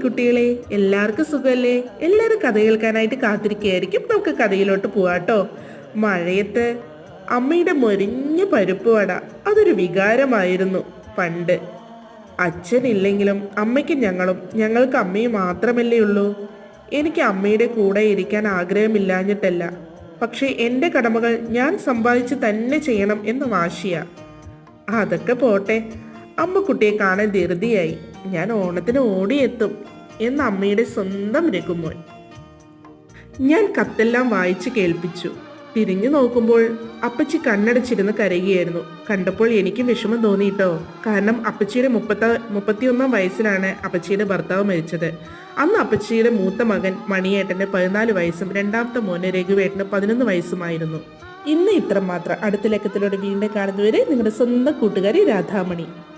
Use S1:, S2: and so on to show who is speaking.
S1: കുട്ടികളെ, എല്ലാവർക്കും സുഖമല്ലേ? എല്ലാവരും കഥ കേൾക്കാനായിട്ട് കാത്തിരിക്കുകയായിരിക്കും. നമുക്ക് കഥയിലോട്ട് പോവാട്ടോ. മഴയത്ത് അമ്മയുടെ മൊരിഞ്ഞ പരിപ്പ് വട അതൊരു വികാരമായിരുന്നു പണ്ട്. അച്ഛനില്ലെങ്കിലും അമ്മയ്ക്കും ഞങ്ങൾക്ക് അമ്മയും മാത്രമല്ലേ ഉള്ളൂ. എനിക്ക് അമ്മയുടെ കൂടെ ഇരിക്കാൻ ആഗ്രഹമില്ലാഞ്ഞിട്ടല്ല, പക്ഷേ എൻ്റെ കടമകൾ ഞാൻ സമ്പാദിച്ച് തന്നെ ചെയ്യണം എന്ന് വാശിയാ. അതൊക്കെ പോട്ടെ, അമ്മക്കുട്ടിയെ കാണാൻ ധൃതിയായി. ഞാൻ ഓണത്തിന് ഓടിയെത്തും എന്ന അമ്മയുടെ സ്വന്തം രഘുമോൻ. ഞാൻ കത്തെല്ലാം വായിച്ച് കേൾപ്പിച്ചു. തിരിഞ്ഞു നോക്കുമ്പോൾ അപ്പച്ചി കണ്ണടച്ചിരുന്ന് കരയുകയായിരുന്നു. കണ്ടപ്പോൾ എനിക്കും വിഷമം തോന്നിയിട്ടോ. കാരണം അപ്പച്ചിയുടെ 31 വയസ്സിലാണ് അപ്പച്ചിയുടെ ഭർത്താവ് മരിച്ചത്. അന്ന് അപ്പച്ചിയുടെ മൂത്ത മകൻ മണിയേട്ടന് 14 വയസ്സും രണ്ടാമത്തെ മോന് രഘുവേട്ടന് 11 വയസ്സുമായിരുന്നു. ഇന്ന് ഇത്ര മാത്രം. അടുത്ത ലക്കത്തിലൂടെ വീണ്ടും കാണുന്നവരെ നിങ്ങളുടെ സ്വന്തം കൂട്ടുകാരി രാധാമണി.